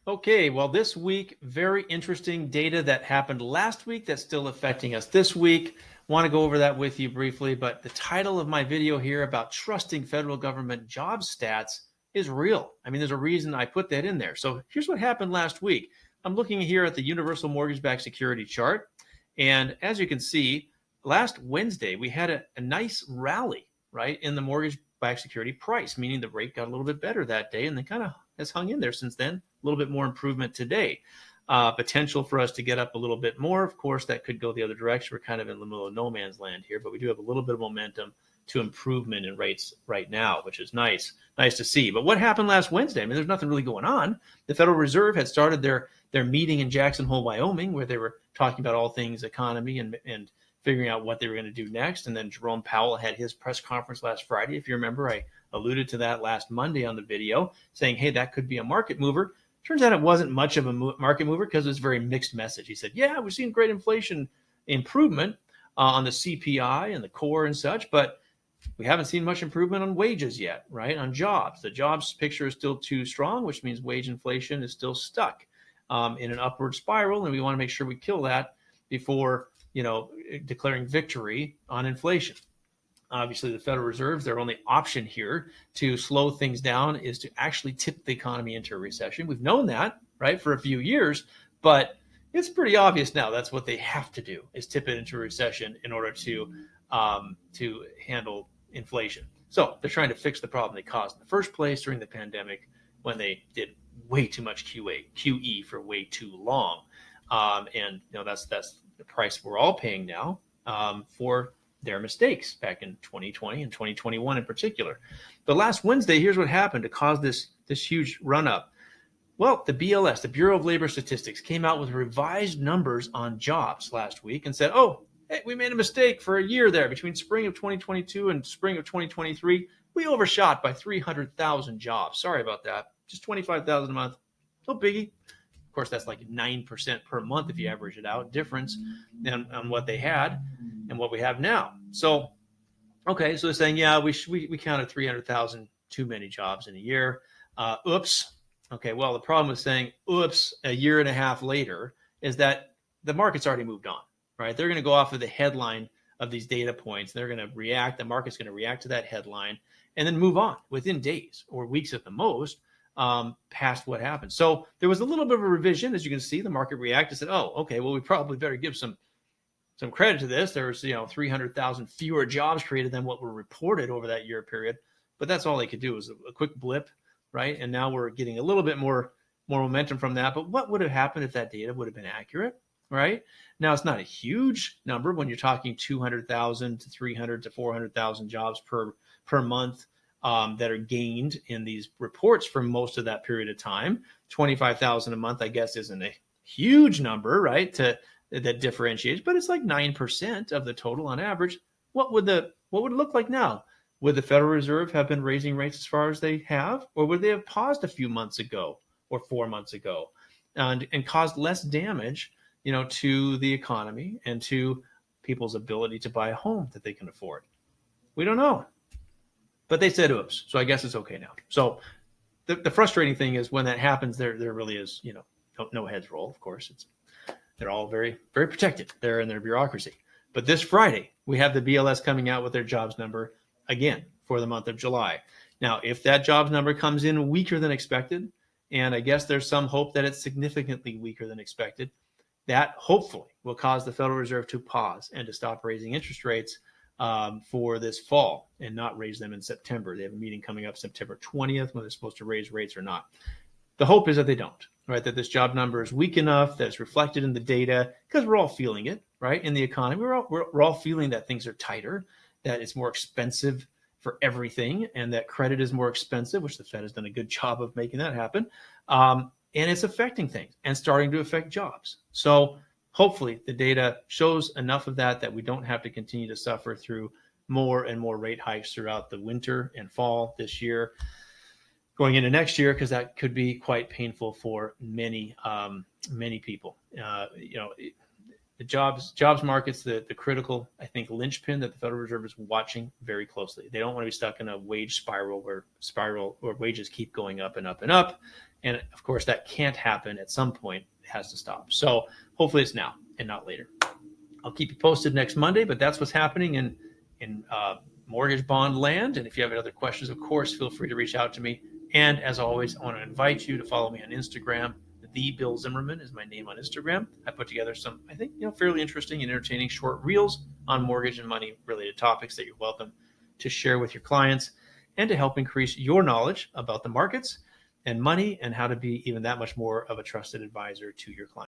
Okay, well, this week, very interesting data that happened last week that's still affecting us this week. Want to go over that with you briefly, but the title of my video here about trusting federal government job stats is real. I mean, there's a reason I put that in there. So here's what happened last week. I'm looking here at the universal mortgage-backed security chart, and as you can see, last Wednesday we had a nice rally, right, in the mortgage-backed security price, meaning the rate got a little bit better that day, and then kind of has hung in there since then. A little bit more improvement today. Potential for us to get up a little bit more. Of course, that could go the other direction. We're kind of in the middle of no man's land here, but we do have a little bit of momentum to improvement in rates right now, which is nice to see. But what happened last Wednesday? I mean, there's nothing really going on. The Federal Reserve had started their meeting in Jackson Hole, Wyoming, where they were talking about all things economy and figuring out what they were going to do next. And then Jerome Powell had his press conference last Friday. If you remember, I alluded to that last Monday on the video, saying, hey, that could be a market mover. Turns out it wasn't much of a market mover because it was a very mixed message. He said, yeah, we've seen great inflation improvement on the CPI and the core and such, but we haven't seen much improvement on wages yet, right? On jobs. The jobs picture is still too strong, which means wage inflation is still stuck in an upward spiral, and we want to make sure we kill that before, declaring victory on inflation. Obviously, the Federal Reserve, their only option here to slow things down is to actually tip the economy into a recession. We've known that, right, for a few years, but it's pretty obvious now that's what they have to do, is tip it into a recession in order to handle inflation. So they're trying to fix the problem they caused in the first place during the pandemic when they did way too much QE for way too long. And that's the price we're all paying now for their mistakes back in 2020 and 2021 in particular. But last Wednesday, here's what happened to cause this huge run up. Well, the BLS, the Bureau of Labor Statistics, came out with revised numbers on jobs last week and said, oh, hey, we made a mistake for a year there between spring of 2022 and spring of 2023. We overshot by 300,000 jobs. Sorry about that. Just 25,000 a month. No biggie. Of course, that's like 9% per month if you average it out, difference on what they had and what we have now. So, okay, so they're saying, yeah, we counted 300,000 too many jobs in a year. Oops. Okay, well, the problem with saying oops a year and a half later is that the market's already moved on, right? They're going to go off of the headline of these data points. They're going to react. The market's going to react to that headline and then move on within days or weeks at the most past what happened. So there was a little bit of a revision. As you can see, the market reacted and said, oh, okay, well, we probably better give some credit to this. There's 300,000 fewer jobs created than what were reported over that year period. But that's all they could do was a quick blip, right? And now we're getting a little bit more momentum from that. But what would have happened if that data would have been accurate, right? Now, it's not a huge number when you're talking 200,000 to 300 to 400,000 jobs per month that are gained in these reports for most of that period of time. 25,000 a month, I guess, isn't a huge number, right? That differentiates, but it's like 9% of the total on average. What would it look like now? Would the Federal Reserve have been raising rates as far as they have, or would they have paused a few months ago or 4 months ago and caused less damage, to the economy and to people's ability to buy a home that they can afford? We don't know. But they said oops, so I guess it's okay now. So the frustrating thing is when that happens, there really is, no heads roll, of course. They're all very, very protected there in their bureaucracy. But this Friday, we have the BLS coming out with their jobs number again for the month of July. Now, if that jobs number comes in weaker than expected, and I guess there's some hope that it's significantly weaker than expected, that hopefully will cause the Federal Reserve to pause and to stop raising interest rates for this fall and not raise them in September. They have a meeting coming up September 20th when they're supposed to raise rates or not. The hope is that they don't, right? That this job number is weak enough that it's reflected in the data, because we're all feeling it, right? In the economy, we're all feeling that things are tighter, that it's more expensive for everything, and that credit is more expensive, which the Fed has done a good job of making that happen. And it's affecting things and starting to affect jobs. So hopefully the data shows enough of that we don't have to continue to suffer through more and more rate hikes throughout the winter and fall this year, going into next year, because that could be quite painful for many people. The jobs market's the critical, I think, linchpin that the Federal Reserve is watching very closely. They don't want to be stuck in a wage spiral where wages keep going up and up and up, And of course, that can't happen at some point. It has to stop. So hopefully it's now and not later. I'll keep you posted next Monday, but that's what's happening in mortgage bond land. And if you have any other questions, of course, feel free to reach out to me. And as always, I want to invite you to follow me on Instagram. The Bill Zimmerman is my name on Instagram. I put together some, I think, fairly interesting and entertaining short reels on mortgage and money related topics that you're welcome to share with your clients and to help increase your knowledge about the markets and money and how to be even that much more of a trusted advisor to your clients.